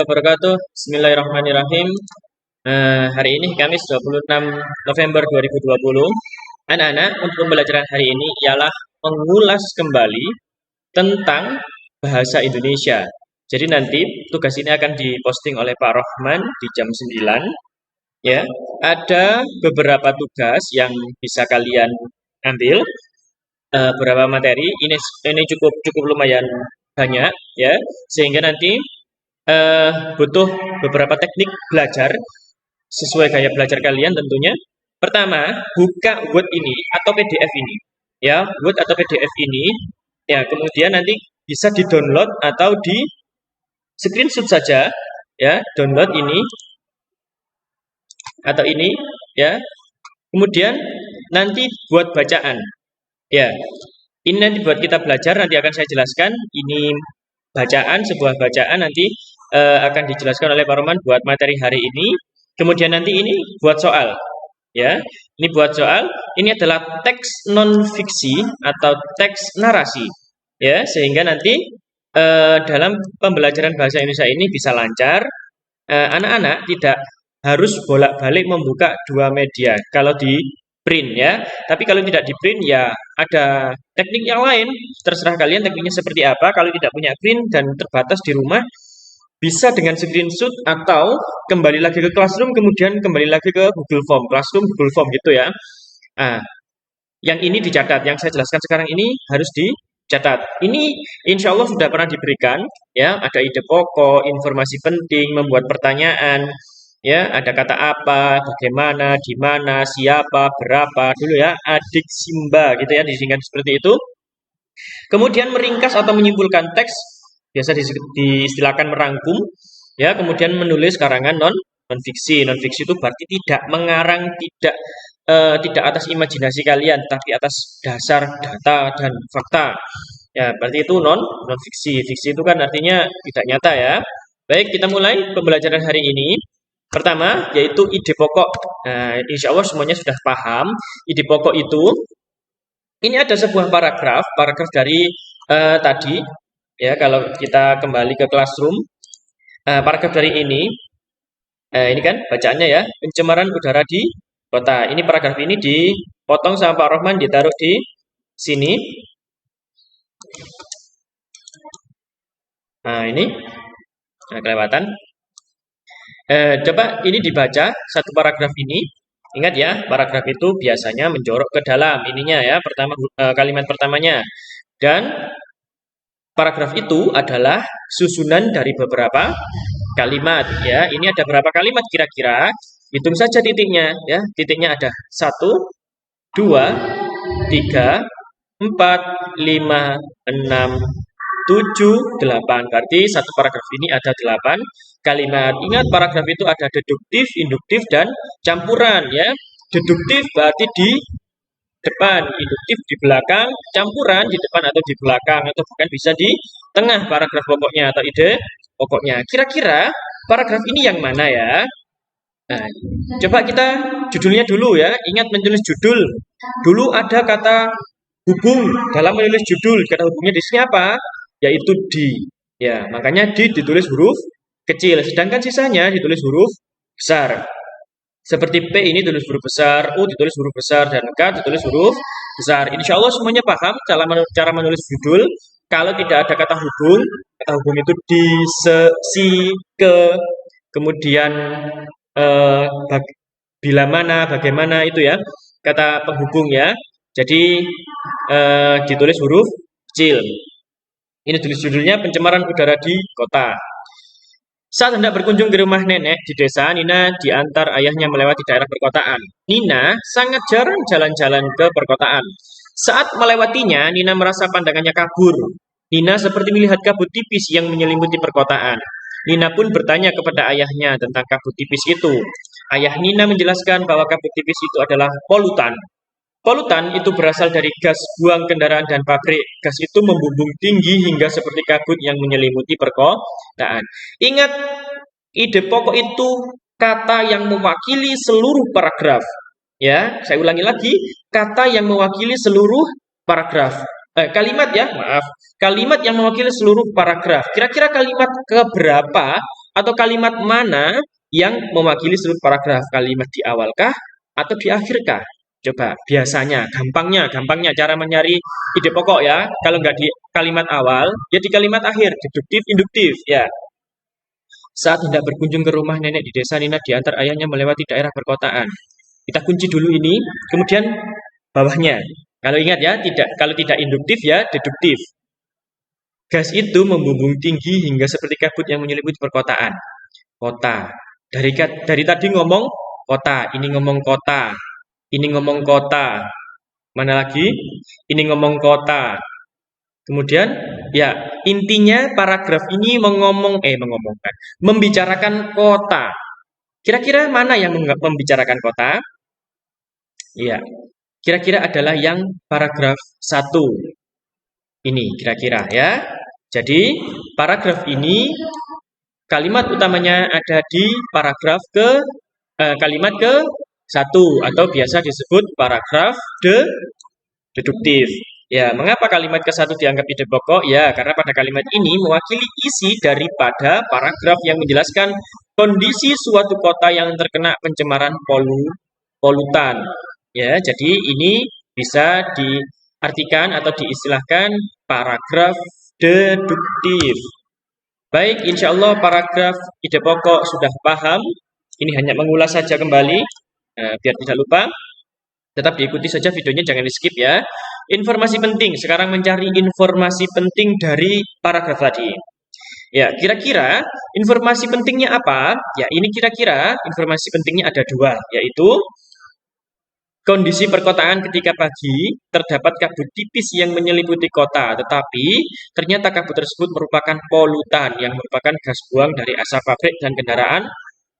Wabarakatuh. Bismillahirrahmanirrahim. Hari ini Kamis 26 November 2020. Anak-anak, untuk pembelajaran hari ini ialah mengulas kembali tentang bahasa Indonesia. Jadi nanti tugas ini akan diposting oleh Pak Rohman di jam 9. Ya, ada beberapa tugas yang bisa kalian ambil. Beberapa materi ini cukup lumayan banyak ya, sehingga nanti butuh beberapa teknik belajar sesuai gaya belajar kalian tentunya. Pertama, buka Word ini atau PDF ini. Ya, Word atau PDF ini. Ya, kemudian nanti bisa di-download atau di screenshot saja. Ya, download ini atau ini. Ya, kemudian nanti buat bacaan. Ya, ini nanti buat kita belajar. Nanti akan saya jelaskan. Ini bacaan, sebuah bacaan nanti akan dijelaskan oleh Pak Roman buat materi hari ini. Kemudian nanti ini buat soal. Ya, ini buat soal. Ini adalah teks non fiksi atau teks narasi. Ya, sehingga nanti dalam pembelajaran bahasa Indonesia ini bisa lancar. Anak-anak tidak harus bolak-balik membuka dua media kalau di print ya. Tapi kalau tidak di print ya ada teknik yang lain. Terserah kalian tekniknya seperti apa. Kalau tidak punya print dan terbatas di rumah, bisa dengan screenshot atau kembali lagi ke Classroom, kemudian kembali lagi ke Google Form, Classroom, Google Form gitu ya. Nah, yang ini dicatat, yang saya jelaskan sekarang ini harus dicatat. Ini insya Allah sudah pernah diberikan, ya. Ada ide pokok, informasi penting, membuat pertanyaan, ya. Ada kata apa, bagaimana, di mana, siapa, berapa, dulu ya. Adik Simba, gitu ya, disingkat seperti itu. Kemudian meringkas atau menyimpulkan teks, biasa diistilahkan merangkum, ya. Kemudian menulis karangan non fiksi. Non fiksi itu berarti tidak mengarang, tidak atas imajinasi kalian, tapi atas dasar data dan fakta. Ya, berarti itu non fiksi. Fiksi itu kan artinya tidak nyata ya. Baik, kita mulai pembelajaran hari ini. Pertama, yaitu ide pokok. Nah, insya Allah semuanya sudah paham. Ide pokok itu, ini ada sebuah paragraf dari tadi. Ya, kalau kita kembali ke Classroom, paragraf dari ini kan bacaannya ya, pencemaran udara di kota. Ini paragraf ini dipotong sama Pak Rohman, ditaruh di sini. Nah, ini kelewatan. Coba ini dibaca satu paragraf ini. Ingat ya, paragraf itu biasanya menjorok ke dalam ininya ya, kalimat pertamanya. Dan paragraf itu adalah susunan dari beberapa kalimat ya. Ini ada berapa kalimat kira-kira? Hitung saja titiknya ya. Titiknya ada 1, 2, 3, 4, 5, 6, 7, 8. Berarti satu paragraf ini ada 8 kalimat. Ingat, paragraf itu ada deduktif, induktif, dan campuran ya. Deduktif berarti di depan, induktif di belakang, campuran di depan atau di belakang, atau bukan bisa di tengah paragraf pokoknya atau ide pokoknya. Kira-kira paragraf ini yang mana ya? Nah, coba kita judulnya dulu ya. Ingat menulis judul. Dulu ada kata hubung dalam menulis judul. Kata hubungnya di sini apa? Yaitu di. Ya, makanya di ditulis huruf kecil, sedangkan sisanya ditulis huruf besar. Seperti P ini ditulis huruf besar, U ditulis huruf besar, dan K ditulis huruf besar. Insya Allah semuanya paham cara menulis judul. Kalau tidak ada kata hubung itu di, si, ke, kemudian bila mana, bagaimana itu ya, kata penghubung ya. Jadi ditulis huruf kecil. Ini tulis judulnya pencemaran udara di kota. Saat hendak berkunjung ke rumah nenek di desa, Nina diantar ayahnya melewati daerah perkotaan. Nina sangat jarang jalan-jalan ke perkotaan. Saat melewatinya, Nina merasa pandangannya kabur. Nina seperti melihat kabut tipis yang menyelimuti perkotaan. Nina pun bertanya kepada ayahnya tentang kabut tipis itu. Ayah Nina menjelaskan bahwa kabut tipis itu adalah polutan. Polutan itu berasal dari gas buang kendaraan dan pabrik. Gas itu membumbung tinggi hingga seperti kabut yang menyelimuti perkotaan. Ingat, ide pokok itu kata yang mewakili seluruh paragraf. Ya, saya ulangi lagi, kata yang mewakili seluruh paragraf. Kalimat ya, maaf. Kalimat yang mewakili seluruh paragraf. Kira-kira kalimat keberapa Atau kalimat mana yang mewakili seluruh paragraf? Kalimat di awalkah atau di akhirkah? Coba, biasanya, gampangnya cara mencari ide pokok ya. Kalau nggak di kalimat awal, ya di kalimat akhir, deduktif, induktif, ya. Saat hendak berkunjung ke rumah nenek di desa, Nina diantar ayahnya melewati daerah perkotaan. Kita kunci dulu ini, kemudian bawahnya. Kalau ingat ya, kalau tidak induktif ya deduktif. Gas itu membumbung tinggi hingga seperti kabut yang menyelimuti perkotaan. Kota. Dari tadi ngomong kota, ini ngomong kota, ini ngomong kota. Mana lagi? Ini ngomong kota. Kemudian ya intinya paragraf ini membicarakan kota. Kira-kira mana yang membicarakan kota? Iya. Kira-kira adalah yang paragraf 1. Ini kira-kira ya. Jadi paragraf ini kalimat utamanya ada di paragraf kalimat ke 1 atau biasa disebut paragraf deduktif. Ya, mengapa kalimat ke-1 dianggap ide pokok? Ya, karena pada kalimat ini mewakili isi daripada paragraf yang menjelaskan kondisi suatu kota yang terkena pencemaran polutan. Ya, jadi ini bisa diartikan atau diistilahkan paragraf deduktif. Baik, insya Allah paragraf ide pokok sudah paham. Ini hanya mengulas saja kembali, biar tidak lupa. Tetap diikuti saja videonya, jangan di skip ya. Informasi penting, sekarang mencari informasi penting dari paragraf tadi. Ya, kira-kira informasi pentingnya apa? Ya, ini kira-kira informasi pentingnya ada 2, yaitu kondisi perkotaan ketika pagi, terdapat kabut tipis yang menyelimuti kota, tetapi ternyata kabut tersebut merupakan polutan yang merupakan gas buang dari asap pabrik dan kendaraan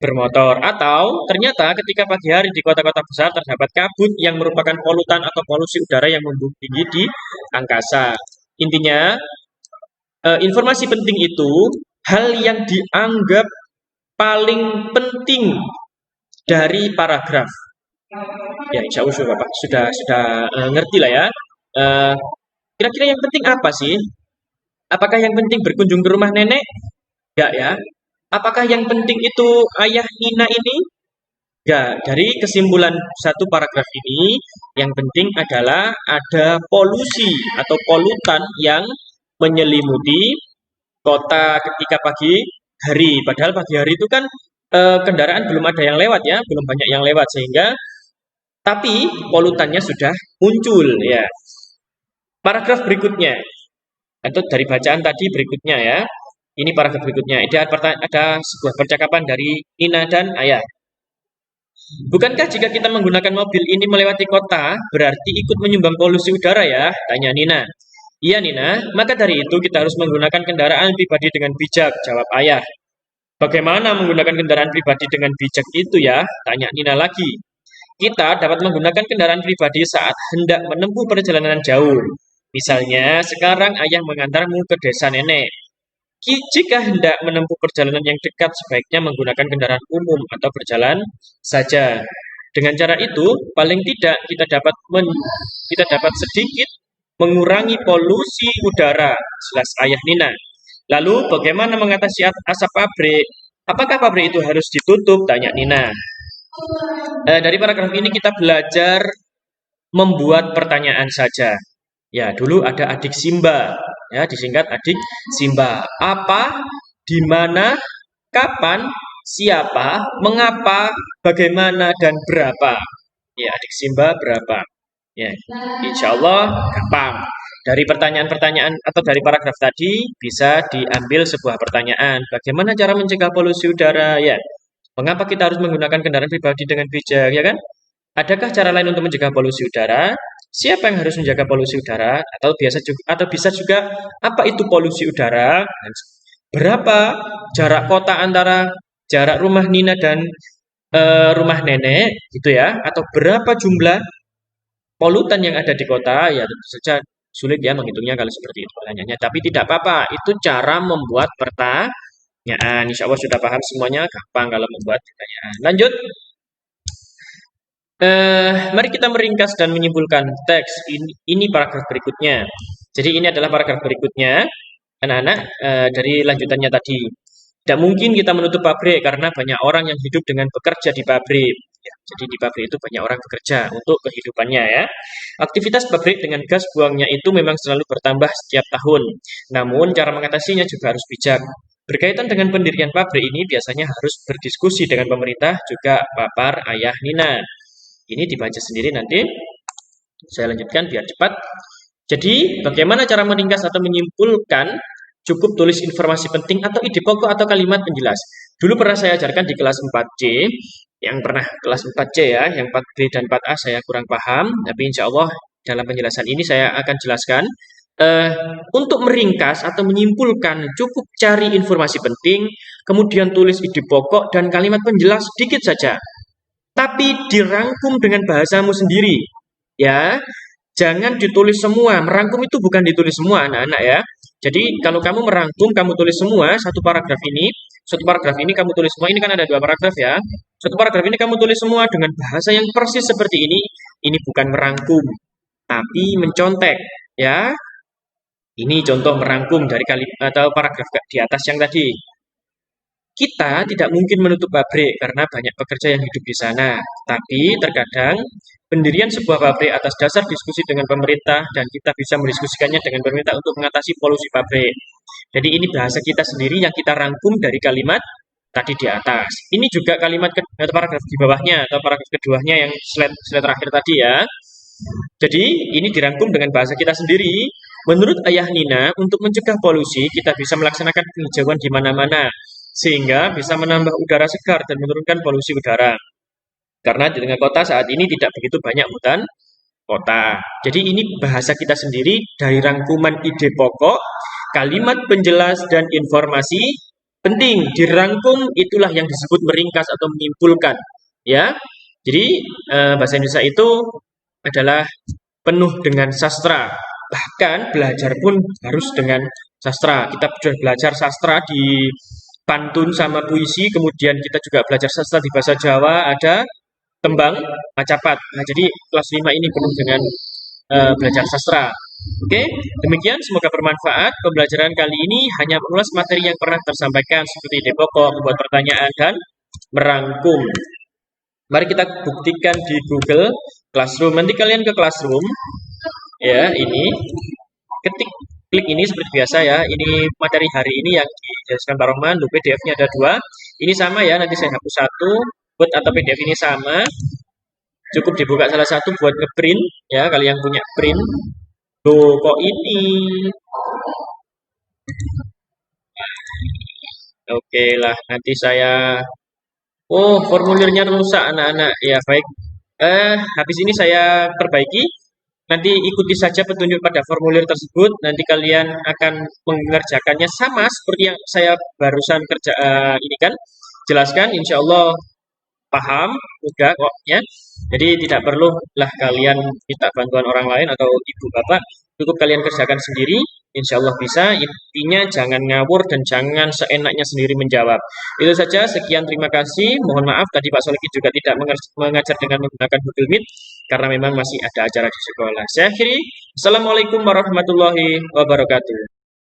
bermotor. Atau ternyata ketika pagi hari di kota-kota besar terdapat kabut yang merupakan polutan atau polusi udara yang membumbung tinggi di angkasa. Intinya, informasi penting itu hal yang dianggap paling penting dari paragraf. Ya, insya Allah Bapak sudah ngerti lah ya. Kira-kira yang penting apa sih? Apakah yang penting berkunjung ke rumah nenek? Enggak ya. Apakah yang penting itu ayah Nina ini? Enggak. Dari kesimpulan satu paragraf ini, yang penting adalah ada polusi atau polutan yang menyelimuti kota ketika pagi hari. Padahal pagi hari itu kan kendaraan belum ada yang lewat ya, belum banyak yang lewat sehingga tapi polutannya sudah muncul ya. Paragraf berikutnya atau dari bacaan tadi berikutnya ya. Ini paragraf berikutnya. Ada sebuah percakapan dari Nina dan ayah. Bukankah jika kita menggunakan mobil ini melewati kota, berarti ikut menyumbang polusi udara ya? Tanya Nina. Iya Nina, maka dari itu kita harus menggunakan kendaraan pribadi dengan bijak, jawab ayah. Bagaimana menggunakan kendaraan pribadi dengan bijak itu ya? Tanya Nina lagi. Kita dapat menggunakan kendaraan pribadi saat hendak menempuh perjalanan jauh. Misalnya, sekarang ayah mengantarmu ke desa nenek. Jika hendak menempuh perjalanan yang dekat, sebaiknya menggunakan kendaraan umum atau berjalan saja. Dengan cara itu, paling tidak kita dapat sedikit mengurangi polusi udara, jelas ayah Nina. Lalu, bagaimana mengatasi asap pabrik? Apakah pabrik itu harus ditutup? Tanya Nina. Dari paragraf ini kita belajar membuat pertanyaan saja. Ya, dulu ada adik Simba, ya disingkat adik Simba. Apa, di mana, kapan, siapa, mengapa, bagaimana, dan berapa. Ya, adik Simba berapa. Ya, insya Allah gampang. Dari pertanyaan-pertanyaan atau dari paragraf tadi bisa diambil sebuah pertanyaan. Bagaimana cara mencegah polusi udara? Ya, mengapa kita harus menggunakan kendaraan pribadi dengan bijak, ya kan? Adakah cara lain untuk mencegah polusi udara? Siapa yang harus menjaga polusi udara? Atau bisa juga apa itu polusi udara? Dan berapa jarak kota antara jarak rumah Nina dan rumah nenek, gitu ya? Atau berapa jumlah polutan yang ada di kota? Ya tentu saja sulit ya menghitungnya kalau seperti itu pertanyaannya. Tapi tidak apa-apa, itu cara membuat pertanyaan. Insya Allah sudah paham semuanya, gampang kalau membuat pertanyaan. Lanjut. Mari kita meringkas dan menyimpulkan teks ini paragraf berikutnya. Jadi ini adalah paragraf berikutnya, anak-anak, dari lanjutannya tadi. Tidak mungkin kita menutup pabrik karena banyak orang yang hidup dengan bekerja di pabrik. Ya, jadi di pabrik itu banyak orang bekerja untuk kehidupannya ya. Aktivitas pabrik dengan gas buangnya itu memang selalu bertambah setiap tahun. Namun cara mengatasinya juga harus bijak. Berkaitan dengan pendirian pabrik ini biasanya harus berdiskusi dengan pemerintah juga papar ayah Nina. Ini dibaca sendiri nanti. Saya lanjutkan biar cepat. Jadi, bagaimana cara meringkas atau menyimpulkan? Cukup tulis informasi penting atau ide pokok atau kalimat penjelas. Dulu pernah saya ajarkan di kelas 4C, yang pernah kelas 4C ya, yang 4B dan 4A saya kurang paham, tapi insya Allah dalam penjelasan ini saya akan jelaskan. Untuk meringkas atau menyimpulkan, cukup cari informasi penting, kemudian tulis ide pokok dan kalimat penjelas sedikit saja. Tapi dirangkum dengan bahasamu sendiri. Ya, jangan ditulis semua. Merangkum itu bukan ditulis semua, anak-anak ya. Jadi kalau kamu merangkum, kamu tulis semua satu paragraf ini, kamu tulis semua. Ini kan ada 2 paragraf ya. Satu paragraf ini kamu tulis semua dengan bahasa yang persis seperti ini. Ini bukan merangkum, tapi mencontek ya. Ini contoh merangkum dari kalimat atau paragraf di atas yang tadi. Kita tidak mungkin menutup pabrik karena banyak pekerja yang hidup di sana. Tapi terkadang pendirian sebuah pabrik atas dasar diskusi dengan pemerintah dan kita bisa mendiskusikannya dengan pemerintah untuk mengatasi polusi pabrik. Jadi ini bahasa kita sendiri yang kita rangkum dari kalimat tadi di atas. Ini juga kalimat atau paragraf di bawahnya atau paragraf keduanya yang slide terakhir tadi ya. Jadi ini dirangkum dengan bahasa kita sendiri. Menurut ayah Nina, untuk mencegah polusi kita bisa melaksanakan penghijauan di mana-mana sehingga bisa menambah udara segar dan menurunkan polusi udara. Karena di tengah kota saat ini tidak begitu banyak hutan kota. Jadi ini bahasa kita sendiri dari rangkuman ide pokok, kalimat penjelas dan informasi penting. Dirangkum itulah yang disebut meringkas atau menyimpulkan. Ya, jadi bahasa Indonesia itu adalah penuh dengan sastra. Bahkan belajar pun harus dengan sastra. Kita sudah belajar sastra di pantun sama puisi, kemudian kita juga belajar sastra di bahasa Jawa, ada tembang macapat. Nah, jadi kelas 5 ini penuh dengan belajar sastra. Oke, demikian semoga bermanfaat. Pembelajaran kali ini hanya mengulas materi yang pernah tersampaikan seperti ide pokok, membuat pertanyaan dan merangkum. Mari kita buktikan di Google Classroom. Nanti kalian ke Classroom, ya ini, klik ini seperti biasa ya. Ini materi hari ini yang dijelaskan Pak Rohman. PDF-nya ada 2. Ini sama ya. Nanti saya hapus 1. Word atau PDF ini sama. Cukup dibuka salah satu buat ngeprint ya. Kalian punya print. Loh, kok ini? Oke lah, nanti saya. Oh, formulirnya rusak anak-anak. Ya baik. Habis ini saya perbaiki. Nanti ikuti saja petunjuk pada formulir tersebut. Nanti kalian akan mengerjakannya sama seperti yang saya barusan ini kan jelaskan. Insya Allah paham, mudah kok ya. Jadi tidak perlu lah kalian minta bantuan orang lain atau ibu bapak. Cukup kalian kerjakan sendiri. Insya Allah bisa. Intinya jangan ngawur dan jangan seenaknya sendiri menjawab. Itu saja. Sekian, terima kasih. Mohon maaf tadi Pak Soliki juga tidak mengajar dengan menggunakan Google Meet karena memang masih ada acara di sekolah. Saya akhiri. Assalamualaikum warahmatullahi wabarakatuh.